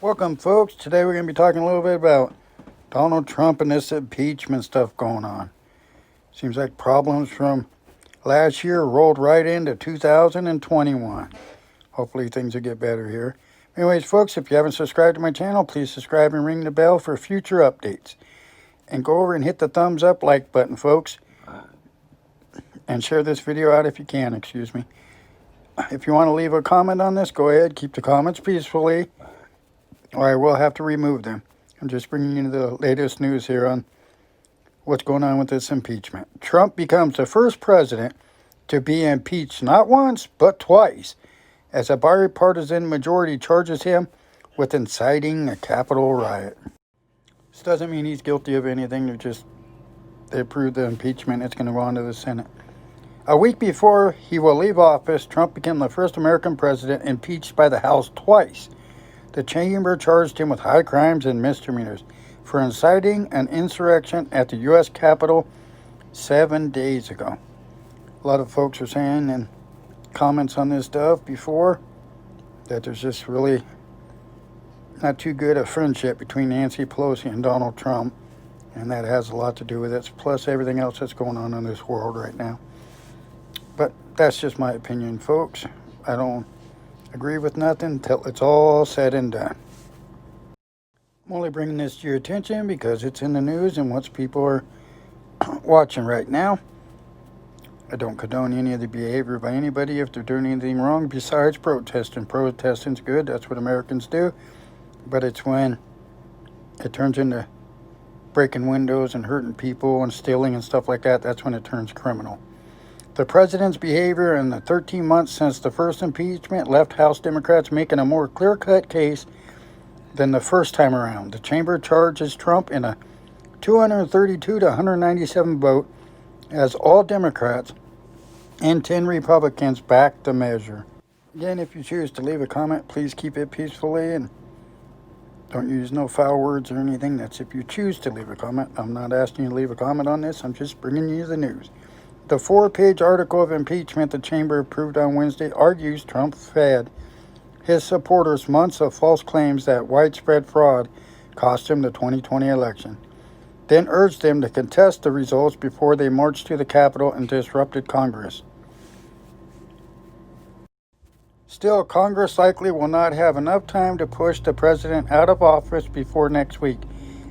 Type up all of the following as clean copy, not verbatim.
Welcome, folks. Today we're going to be talking a little bit about Donald Trump and this impeachment stuff going on. Seems like problems from last year rolled right into 2021. Hopefully things will get better here. Anyways, folks, if you haven't subscribed to my channel, please subscribe and ring the bell for future updates. And go over and hit the thumbs up like button, folks. And share this video out if you can, excuse me. If you want to leave a comment on this, go ahead. Keep the comments peacefully, or I will have to remove them. I'm just bringing you the latest news here on what's going on with this impeachment. Trump becomes the first president to be impeached not once, but twice, as a bipartisan majority charges him with inciting a Capitol riot. This doesn't mean he's guilty of anything. They approved the impeachment. It's going to go on to the Senate. A week before he will leave office, Trump became the first American president impeached by the House twice. The chamber charged him with high crimes and misdemeanors for inciting an insurrection at the U.S. Capitol 7 days ago. A lot of folks are saying in comments on this stuff before that there's just really not too good a friendship between Nancy Pelosi and Donald Trump, and that has a lot to do with it, plus everything else that's going on in this world right now. But that's just my opinion, folks. I don't agree with nothing till it's all said and done. I'm only bringing this to your attention because it's in the news and what people are watching right now. I don't condone any of the behavior by anybody if they're doing anything wrong besides protesting. Protesting's good. That's what Americans do. But it's when it turns into breaking windows and hurting people and stealing and stuff like that, that's when it turns criminal. The president's behavior in the 13 months since the first impeachment left House Democrats making a more clear-cut case than the first time around. The chamber charges Trump in a 232 to 197 vote as all Democrats and 10 Republicans backed the measure. Again, if you choose to leave a comment, please keep it peacefully and don't use no foul words or anything. That's if you choose to leave a comment. I'm not asking you to leave a comment on this. I'm just bringing you the news. The 4-page article of impeachment the chamber approved on Wednesday argues Trump fed his supporters months of false claims that widespread fraud cost him the 2020 election, then urged them to contest the results before they marched to the Capitol and disrupted Congress. Still, Congress likely will not have enough time to push the president out of office before next week,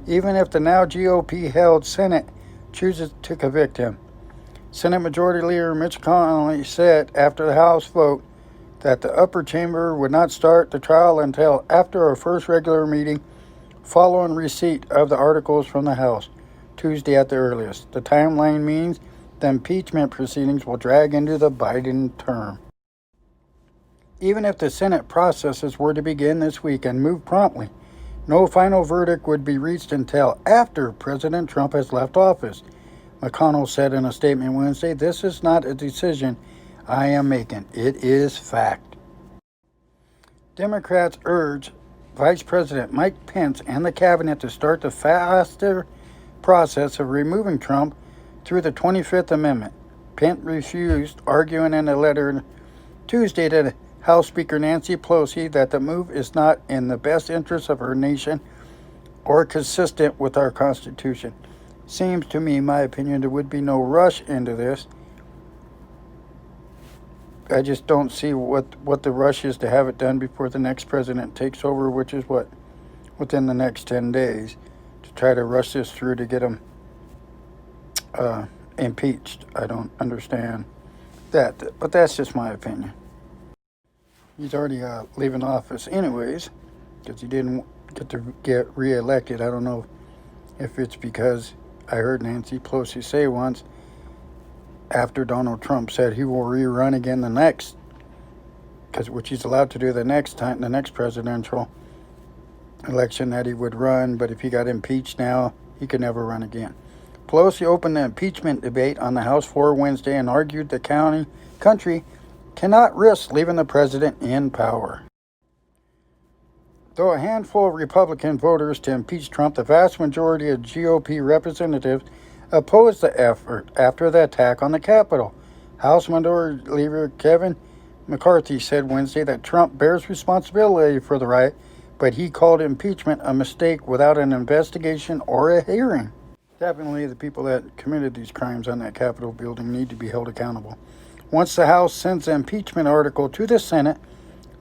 even if the now GOP-held Senate chooses to convict him. Senate Majority Leader Mitch McConnell said after the House vote that the upper chamber would not start the trial until after our first regular meeting following receipt of the articles from the House, Tuesday at the earliest. The timeline means the impeachment proceedings will drag into the Biden term. Even if the Senate processes were to begin this week and move promptly, no final verdict would be reached until after President Trump has left office. McConnell said in a statement Wednesday, "This is not a decision I am making. It is fact." Democrats urge Vice President Mike Pence and the cabinet to start the faster process of removing Trump through the 25th Amendment. Pence refused, arguing in a letter Tuesday to House Speaker Nancy Pelosi that the move is not in the best interest of her nation or consistent with our Constitution. Seems to me, in my opinion, there would be no rush into this. I just don't see what the rush is to have it done before the next president takes over, which is within the next 10 days, to try to rush this through to get him impeached. I don't understand that, but that's just my opinion. He's already leaving office anyways, because he didn't get reelected. I don't know if it's because I heard Nancy Pelosi say once, after Donald Trump said he will rerun again the next, which he's allowed to do the next presidential election that he would run, but if he got impeached now, he could never run again. Pelosi opened the impeachment debate on the House floor Wednesday and argued the country cannot risk leaving the president in power. Though a handful of Republican voters to impeach Trump, the vast majority of GOP representatives opposed the effort after the attack on the Capitol. House Minority Leader Kevin McCarthy said Wednesday that Trump bears responsibility for the riot, but he called impeachment a mistake without an investigation or a hearing. Definitely the people that committed these crimes on that Capitol building need to be held accountable. Once the House sends the impeachment article to the Senate,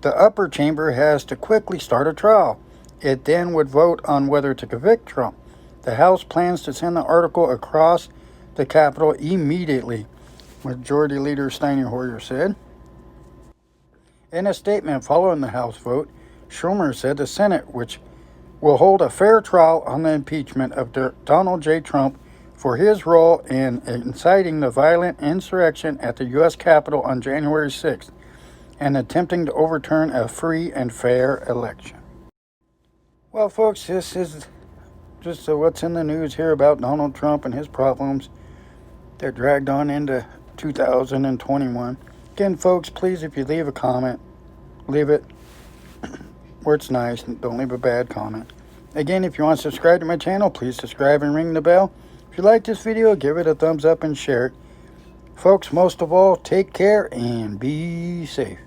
the upper chamber has to quickly start a trial. It then would vote on whether to convict Trump. The House plans to send the article across the Capitol immediately, Majority Leader Steinhoyer said. In a statement following the House vote, Schumer said the Senate, which will hold a fair trial on the impeachment of Donald J. Trump for his role in inciting the violent insurrection at the U.S. Capitol on January 6th and attempting to overturn a free and fair election. Well, folks, this is just what's in the news here about Donald Trump and his problems. They're dragged on into 2021. Again, folks, please, if you leave a comment, leave it where it's nice. Don't leave a bad comment. Again, if you want to subscribe to my channel, please subscribe and ring the bell. If you like this video, give it a thumbs up and share it. Folks, most of all, take care and be safe.